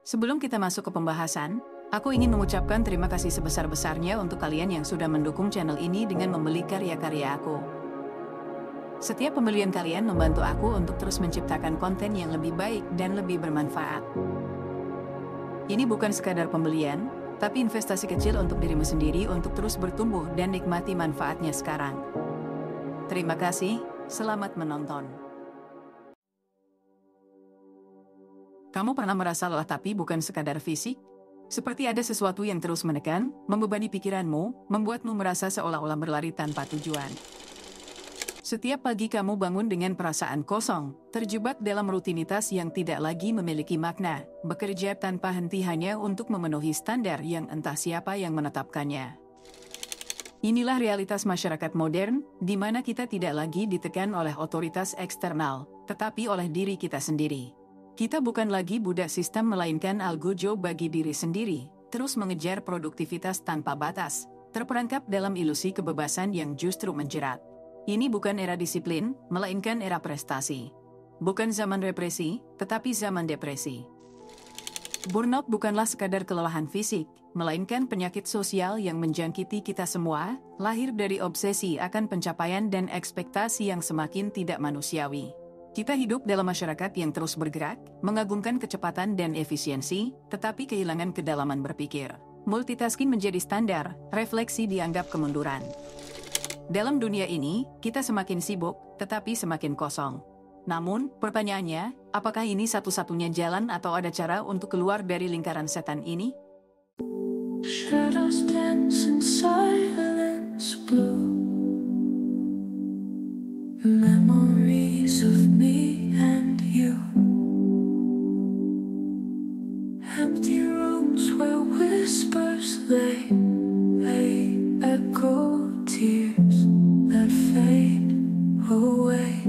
Sebelum kita masuk ke pembahasan, aku ingin mengucapkan terima kasih sebesar-besarnya untuk kalian yang sudah mendukung channel ini dengan membeli karya-karya aku. Setiap pembelian kalian membantu aku untuk terus menciptakan konten yang lebih baik dan lebih bermanfaat. Ini bukan sekadar pembelian, tapi investasi kecil untuk dirimu sendiri untuk terus bertumbuh dan nikmati manfaatnya sekarang. Terima kasih, selamat menonton. Kamu pernah merasa lelah tapi bukan sekadar fisik? Seperti ada sesuatu yang terus menekan, membebani pikiranmu, membuatmu merasa seolah-olah berlari tanpa tujuan. Setiap pagi kamu bangun dengan perasaan kosong, terjebak dalam rutinitas yang tidak lagi memiliki makna, bekerja tanpa henti hanya untuk memenuhi standar yang entah siapa yang menetapkannya. Inilah realitas masyarakat modern, di mana kita tidak lagi ditekan oleh otoritas eksternal, tetapi oleh diri kita sendiri. Kita bukan lagi budak sistem melainkan algojo bagi diri sendiri, terus mengejar produktivitas tanpa batas, terperangkap dalam ilusi kebebasan yang justru menjerat. Ini bukan era disiplin, melainkan era prestasi. Bukan zaman represi, tetapi zaman depresi. Burnout bukanlah sekadar kelelahan fisik, melainkan penyakit sosial yang menjangkiti kita semua, lahir dari obsesi akan pencapaian dan ekspektasi yang semakin tidak manusiawi. Kita hidup dalam masyarakat yang terus bergerak, mengagungkan kecepatan dan efisiensi, tetapi kehilangan kedalaman berpikir. Multitasking menjadi standar, refleksi dianggap kemunduran. Dalam dunia ini, kita semakin sibuk, tetapi semakin kosong. Namun, pertanyaannya, apakah ini satu-satunya jalan atau ada cara untuk keluar dari lingkaran setan ini? Shadows dance in silence blue. Memories of me and you. Empty rooms where whispers lay echo tears that fade away.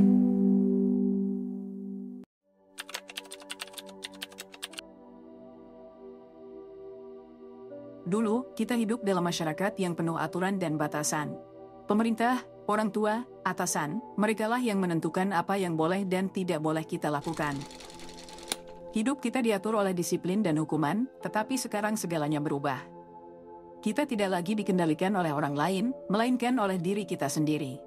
Dulu, kita hidup dalam masyarakat yang penuh aturan dan batasan. Pemerintah, orang tua, atasan, merekalah yang menentukan apa yang boleh dan tidak boleh kita lakukan. Hidup kita diatur oleh disiplin dan hukuman, tetapi sekarang segalanya berubah. Kita tidak lagi dikendalikan oleh orang lain, melainkan oleh diri kita sendiri.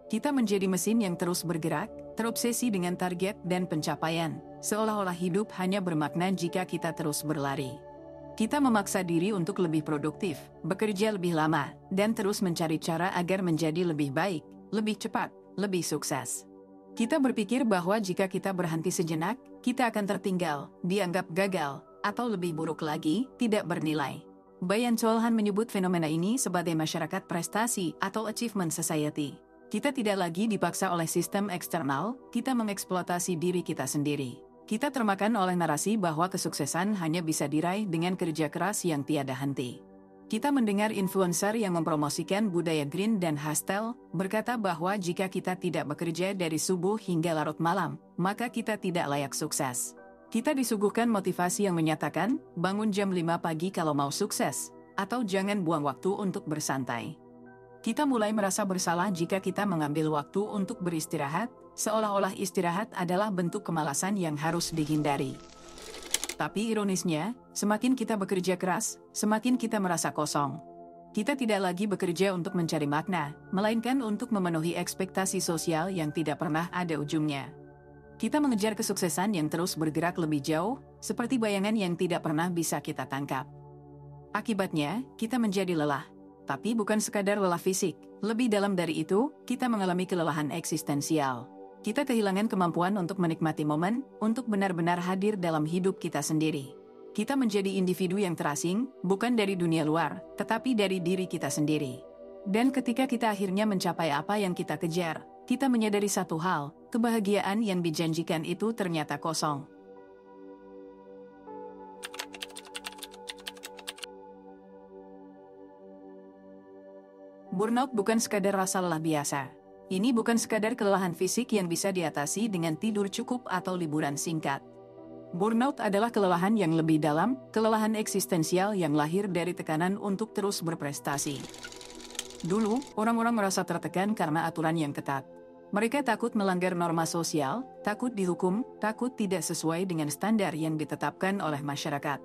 Kita menjadi mesin yang terus bergerak, terobsesi dengan target dan pencapaian, seolah-olah hidup hanya bermakna jika kita terus berlari. Kita memaksa diri untuk lebih produktif, bekerja lebih lama, dan terus mencari cara agar menjadi lebih baik, lebih cepat, lebih sukses. Kita berpikir bahwa jika kita berhenti sejenak, kita akan tertinggal, dianggap gagal, atau lebih buruk lagi, tidak bernilai. Bayan Cholhan menyebut fenomena ini sebagai masyarakat prestasi atau achievement society. Kita tidak lagi dipaksa oleh sistem eksternal, kita mengeksploitasi diri kita sendiri. Kita termakan oleh narasi bahwa kesuksesan hanya bisa diraih dengan kerja keras yang tiada henti. Kita mendengar influencer yang mempromosikan budaya green dan hustle, berkata bahwa jika kita tidak bekerja dari subuh hingga larut malam, maka kita tidak layak sukses. Kita disuguhkan motivasi yang menyatakan, bangun jam 5 pagi kalau mau sukses, atau jangan buang waktu untuk bersantai. Kita mulai merasa bersalah jika kita mengambil waktu untuk beristirahat, seolah-olah istirahat adalah bentuk kemalasan yang harus dihindari. Tapi ironisnya, semakin kita bekerja keras, semakin kita merasa kosong. Kita tidak lagi bekerja untuk mencari makna, melainkan untuk memenuhi ekspektasi sosial yang tidak pernah ada ujungnya. Kita mengejar kesuksesan yang terus bergerak lebih jauh, seperti bayangan yang tidak pernah bisa kita tangkap. Akibatnya, kita menjadi lelah. Tapi bukan sekadar lelah fisik, lebih dalam dari itu, kita mengalami kelelahan eksistensial. Kita kehilangan kemampuan untuk menikmati momen, untuk benar-benar hadir dalam hidup kita sendiri. Kita menjadi individu yang terasing, bukan dari dunia luar, tetapi dari diri kita sendiri. Dan ketika kita akhirnya mencapai apa yang kita kejar, kita menyadari satu hal, kebahagiaan yang dijanjikan itu ternyata kosong. Burnout bukan sekadar rasa lelah biasa. Ini bukan sekadar kelelahan fisik yang bisa diatasi dengan tidur cukup atau liburan singkat. Burnout adalah kelelahan yang lebih dalam, kelelahan eksistensial yang lahir dari tekanan untuk terus berprestasi. Dulu, orang-orang merasa tertekan karena aturan yang ketat. Mereka takut melanggar norma sosial, takut dihukum, takut tidak sesuai dengan standar yang ditetapkan oleh masyarakat.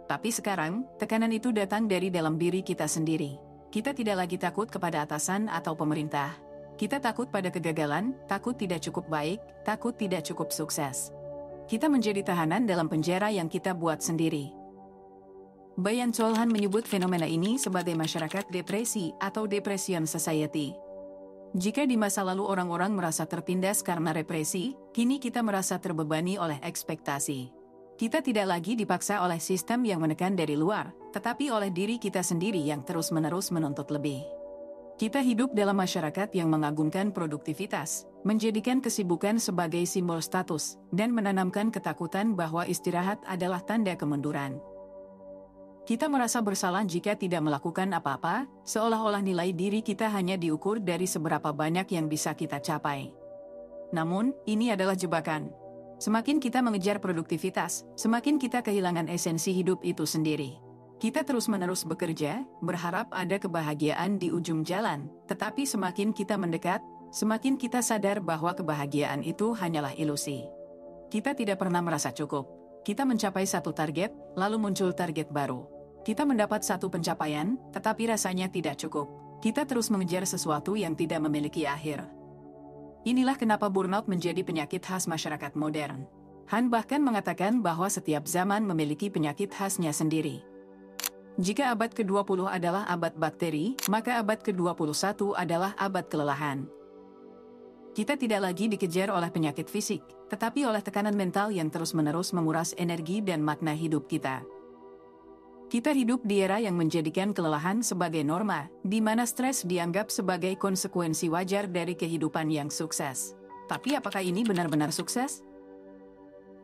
Tapi sekarang, tekanan itu datang dari dalam diri kita sendiri. Kita tidak lagi takut kepada atasan atau pemerintah. Kita takut pada kegagalan, takut tidak cukup baik, takut tidak cukup sukses. Kita menjadi tahanan dalam penjara yang kita buat sendiri. Bayan Cholhan menyebut fenomena ini sebagai masyarakat depresi atau depression society. Jika di masa lalu orang-orang merasa tertindas karena represi, kini kita merasa terbebani oleh ekspektasi. Kita tidak lagi dipaksa oleh sistem yang menekan dari luar, tetapi oleh diri kita sendiri yang terus-menerus menuntut lebih. Kita hidup dalam masyarakat yang mengagungkan produktivitas, menjadikan kesibukan sebagai simbol status, dan menanamkan ketakutan bahwa istirahat adalah tanda kemunduran. Kita merasa bersalah jika tidak melakukan apa-apa, seolah-olah nilai diri kita hanya diukur dari seberapa banyak yang bisa kita capai. Namun, ini adalah jebakan. Semakin kita mengejar produktivitas, semakin kita kehilangan esensi hidup itu sendiri. Kita terus-menerus bekerja, berharap ada kebahagiaan di ujung jalan, tetapi semakin kita mendekat, semakin kita sadar bahwa kebahagiaan itu hanyalah ilusi. Kita tidak pernah merasa cukup. Kita mencapai satu target, lalu muncul target baru. Kita mendapat satu pencapaian, tetapi rasanya tidak cukup. Kita terus mengejar sesuatu yang tidak memiliki akhir. Inilah kenapa burnout menjadi penyakit khas masyarakat modern. Han bahkan mengatakan bahwa setiap zaman memiliki penyakit khasnya sendiri. Jika abad ke-20 adalah abad bakteri, maka abad ke-21 adalah abad kelelahan. Kita tidak lagi dikejar oleh penyakit fisik, tetapi oleh tekanan mental yang terus-menerus menguras energi dan makna hidup kita. Kita hidup di era yang menjadikan kelelahan sebagai norma, di mana stres dianggap sebagai konsekuensi wajar dari kehidupan yang sukses. Tapi apakah ini benar-benar sukses?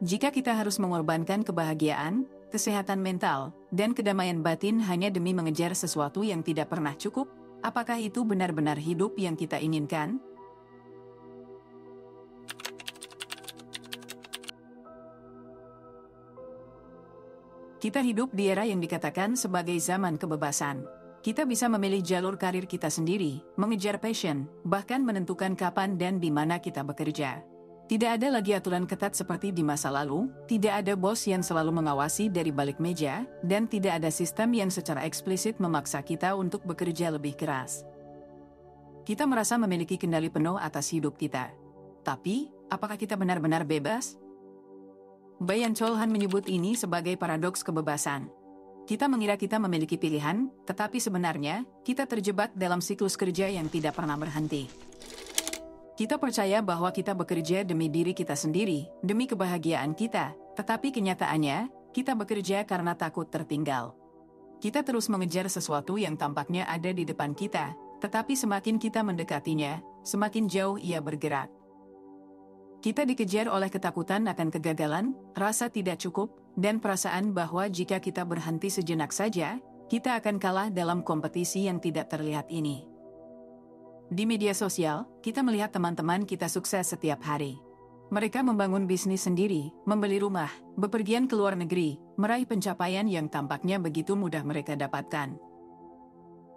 Jika kita harus mengorbankan kebahagiaan, kesehatan mental, dan kedamaian batin hanya demi mengejar sesuatu yang tidak pernah cukup, apakah itu benar-benar hidup yang kita inginkan? Kita hidup di era yang dikatakan sebagai zaman kebebasan. Kita bisa memilih jalur karir kita sendiri, mengejar passion, bahkan menentukan kapan dan di mana kita bekerja. Tidak ada lagi aturan ketat seperti di masa lalu, tidak ada bos yang selalu mengawasi dari balik meja, dan tidak ada sistem yang secara eksplisit memaksa kita untuk bekerja lebih keras. Kita merasa memiliki kendali penuh atas hidup kita. Tapi, apakah kita benar-benar bebas? Bayan Cholhan menyebut ini sebagai paradoks kebebasan. Kita mengira kita memiliki pilihan, tetapi sebenarnya, kita terjebak dalam siklus kerja yang tidak pernah berhenti. Kita percaya bahwa kita bekerja demi diri kita sendiri, demi kebahagiaan kita, tetapi kenyataannya, kita bekerja karena takut tertinggal. Kita terus mengejar sesuatu yang tampaknya ada di depan kita, tetapi semakin kita mendekatinya, semakin jauh ia bergerak. Kita dikejar oleh ketakutan akan kegagalan, rasa tidak cukup, dan perasaan bahwa jika kita berhenti sejenak saja, kita akan kalah dalam kompetisi yang tidak terlihat ini. Di media sosial, kita melihat teman-teman kita sukses setiap hari. Mereka membangun bisnis sendiri, membeli rumah, bepergian ke luar negeri, meraih pencapaian yang tampaknya begitu mudah mereka dapatkan.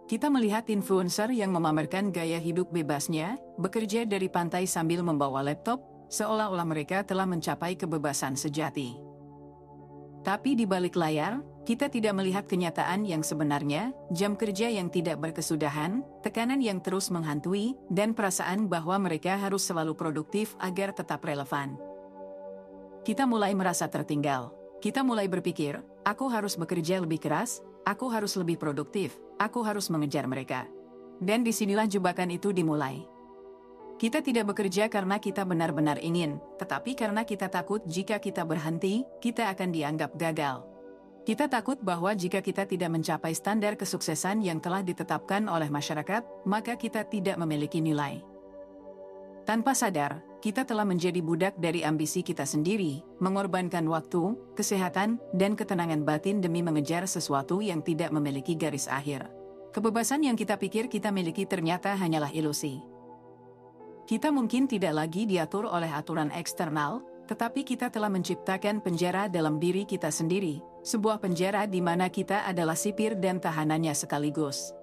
Kita melihat influencer yang memamerkan gaya hidup bebasnya, bekerja dari pantai sambil membawa laptop, seolah-olah mereka telah mencapai kebebasan sejati. Tapi di balik layar, kita tidak melihat kenyataan yang sebenarnya, jam kerja yang tidak berkesudahan, tekanan yang terus menghantui, dan perasaan bahwa mereka harus selalu produktif agar tetap relevan. Kita mulai merasa tertinggal. Kita mulai berpikir, aku harus bekerja lebih keras, aku harus lebih produktif, aku harus mengejar mereka. Dan disinilah jebakan itu dimulai. Kita tidak bekerja karena kita benar-benar ingin, tetapi karena kita takut jika kita berhenti, kita akan dianggap gagal. Kita takut bahwa jika kita tidak mencapai standar kesuksesan yang telah ditetapkan oleh masyarakat, maka kita tidak memiliki nilai. Tanpa sadar, kita telah menjadi budak dari ambisi kita sendiri, mengorbankan waktu, kesehatan, dan ketenangan batin demi mengejar sesuatu yang tidak memiliki garis akhir. Kebebasan yang kita pikir kita miliki ternyata hanyalah ilusi. Kita mungkin tidak lagi diatur oleh aturan eksternal, tetapi kita telah menciptakan penjara dalam diri kita sendiri, sebuah penjara di mana kita adalah sipir dan tahanannya sekaligus.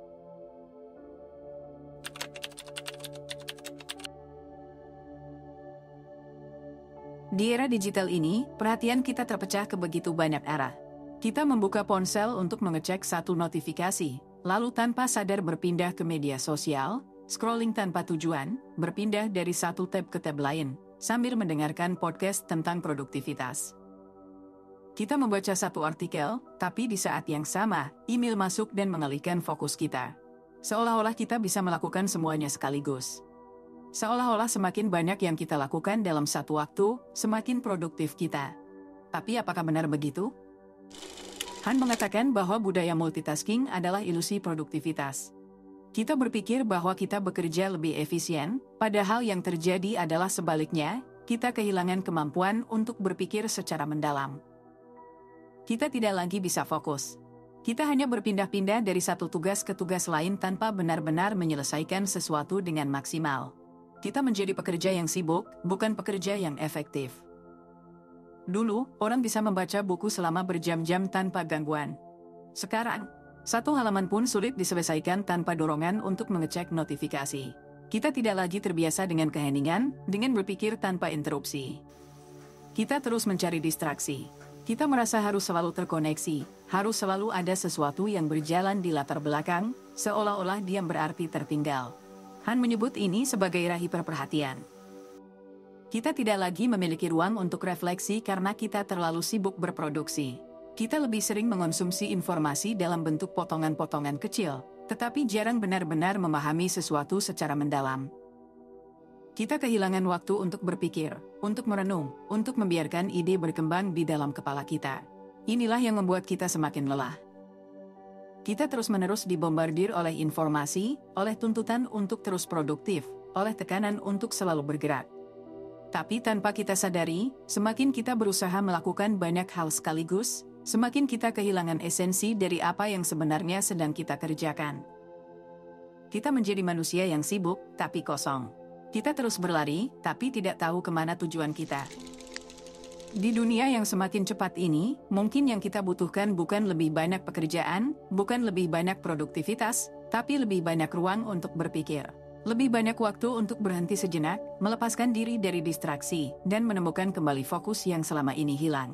Di era digital ini, perhatian kita terpecah ke begitu banyak arah. Kita membuka ponsel untuk mengecek satu notifikasi, lalu tanpa sadar berpindah ke media sosial, scrolling tanpa tujuan, berpindah dari satu tab ke tab lain, sambil mendengarkan podcast tentang produktivitas. Kita membaca satu artikel, tapi di saat yang sama, email masuk dan mengalihkan fokus kita. Seolah-olah kita bisa melakukan semuanya sekaligus. Seolah-olah semakin banyak yang kita lakukan dalam satu waktu, semakin produktif kita. Tapi apakah benar begitu? Han mengatakan bahwa budaya multitasking adalah ilusi produktivitas. Kita berpikir bahwa kita bekerja lebih efisien, padahal yang terjadi adalah sebaliknya, kita kehilangan kemampuan untuk berpikir secara mendalam. Kita tidak lagi bisa fokus. Kita hanya berpindah-pindah dari satu tugas ke tugas lain tanpa benar-benar menyelesaikan sesuatu dengan maksimal. Kita menjadi pekerja yang sibuk, bukan pekerja yang efektif. Dulu, orang bisa membaca buku selama berjam-jam tanpa gangguan. Sekarang, satu halaman pun sulit diselesaikan tanpa dorongan untuk mengecek notifikasi. Kita tidak lagi terbiasa dengan keheningan, dengan berpikir tanpa interupsi. Kita terus mencari distraksi. Kita merasa harus selalu terkoneksi, harus selalu ada sesuatu yang berjalan di latar belakang, seolah-olah dia berarti tertinggal. Han menyebut ini sebagai era hiperperhatian. Kita tidak lagi memiliki ruang untuk refleksi karena kita terlalu sibuk berproduksi. Kita lebih sering mengonsumsi informasi dalam bentuk potongan-potongan kecil, tetapi jarang benar-benar memahami sesuatu secara mendalam. Kita kehilangan waktu untuk berpikir, untuk merenung, untuk membiarkan ide berkembang di dalam kepala kita. Inilah yang membuat kita semakin lelah. Kita terus-menerus dibombardir oleh informasi, oleh tuntutan untuk terus produktif, oleh tekanan untuk selalu bergerak. Tapi tanpa kita sadari, semakin kita berusaha melakukan banyak hal sekaligus, semakin kita kehilangan esensi dari apa yang sebenarnya sedang kita kerjakan. Kita menjadi manusia yang sibuk, tapi kosong. Kita terus berlari, tapi tidak tahu kemana tujuan kita. Di dunia yang semakin cepat ini, mungkin yang kita butuhkan bukan lebih banyak pekerjaan, bukan lebih banyak produktivitas, tapi lebih banyak ruang untuk berpikir. Lebih banyak waktu untuk berhenti sejenak, melepaskan diri dari distraksi, dan menemukan kembali fokus yang selama ini hilang.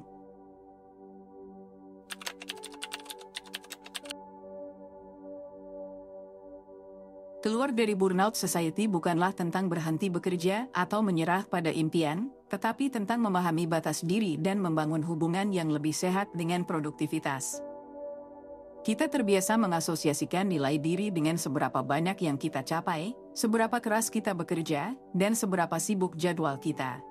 Keluar dari Burnout Society bukanlah tentang berhenti bekerja atau menyerah pada impian, tetapi tentang memahami batas diri dan membangun hubungan yang lebih sehat dengan produktivitas. Kita terbiasa mengasosiasikan nilai diri dengan seberapa banyak yang kita capai, seberapa keras kita bekerja, dan seberapa sibuk jadwal kita.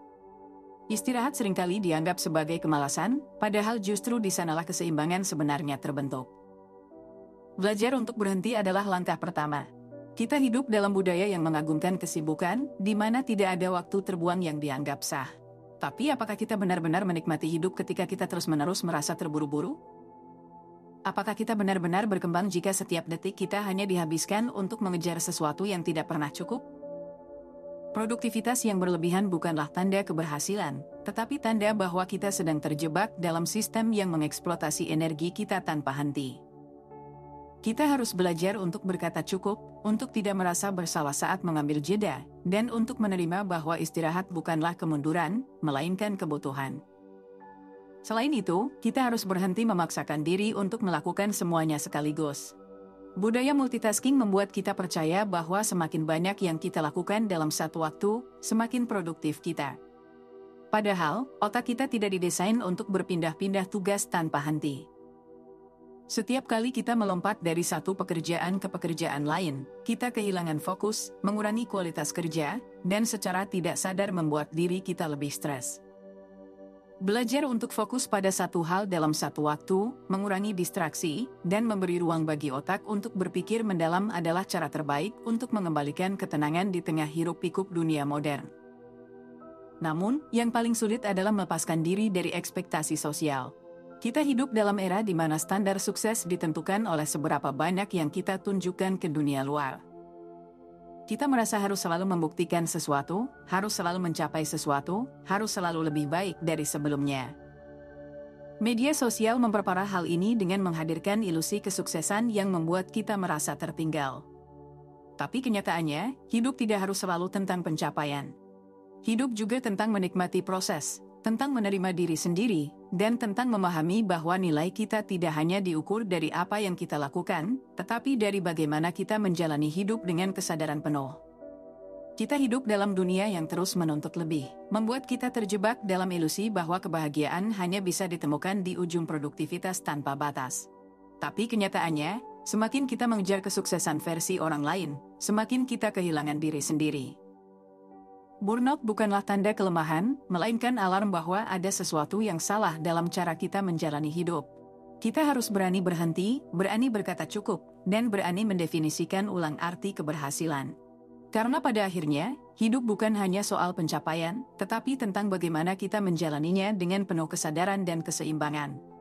Istirahat seringkali dianggap sebagai kemalasan, padahal justru di sanalah keseimbangan sebenarnya terbentuk. Belajar untuk berhenti adalah langkah pertama. Kita hidup dalam budaya yang mengagungkan kesibukan, di mana tidak ada waktu terbuang yang dianggap sah. Tapi apakah kita benar-benar menikmati hidup ketika kita terus-menerus merasa terburu-buru? Apakah kita benar-benar berkembang jika setiap detik kita hanya dihabiskan untuk mengejar sesuatu yang tidak pernah cukup? Produktivitas yang berlebihan bukanlah tanda keberhasilan, tetapi tanda bahwa kita sedang terjebak dalam sistem yang mengeksploitasi energi kita tanpa henti. Kita harus belajar untuk berkata cukup, untuk tidak merasa bersalah saat mengambil jeda, dan untuk menerima bahwa istirahat bukanlah kemunduran, melainkan kebutuhan. Selain itu, kita harus berhenti memaksakan diri untuk melakukan semuanya sekaligus. Budaya multitasking membuat kita percaya bahwa semakin banyak yang kita lakukan dalam satu waktu, semakin produktif kita. Padahal, otak kita tidak didesain untuk berpindah-pindah tugas tanpa henti. Setiap kali kita melompat dari satu pekerjaan ke pekerjaan lain, kita kehilangan fokus, mengurangi kualitas kerja, dan secara tidak sadar membuat diri kita lebih stres. Belajar untuk fokus pada satu hal dalam satu waktu, mengurangi distraksi, dan memberi ruang bagi otak untuk berpikir mendalam adalah cara terbaik untuk mengembalikan ketenangan di tengah hiruk-pikuk dunia modern. Namun, yang paling sulit adalah melepaskan diri dari ekspektasi sosial. Kita hidup dalam era di mana standar sukses ditentukan oleh seberapa banyak yang kita tunjukkan ke dunia luar. Kita merasa harus selalu membuktikan sesuatu, harus selalu mencapai sesuatu, harus selalu lebih baik dari sebelumnya. Media sosial memperparah hal ini dengan menghadirkan ilusi kesuksesan yang membuat kita merasa tertinggal. Tapi kenyataannya, hidup tidak harus selalu tentang pencapaian. Hidup juga tentang menikmati proses, tentang menerima diri sendiri, dan tentang memahami bahwa nilai kita tidak hanya diukur dari apa yang kita lakukan, tetapi dari bagaimana kita menjalani hidup dengan kesadaran penuh. Kita hidup dalam dunia yang terus menuntut lebih, membuat kita terjebak dalam ilusi bahwa kebahagiaan hanya bisa ditemukan di ujung produktivitas tanpa batas. Tapi kenyataannya, semakin kita mengejar kesuksesan versi orang lain, semakin kita kehilangan diri sendiri. Burnout bukanlah tanda kelemahan, melainkan alarm bahwa ada sesuatu yang salah dalam cara kita menjalani hidup. Kita harus berani berhenti, berani berkata cukup, dan berani mendefinisikan ulang arti keberhasilan. Karena pada akhirnya, hidup bukan hanya soal pencapaian, tetapi tentang bagaimana kita menjalaninya dengan penuh kesadaran dan keseimbangan.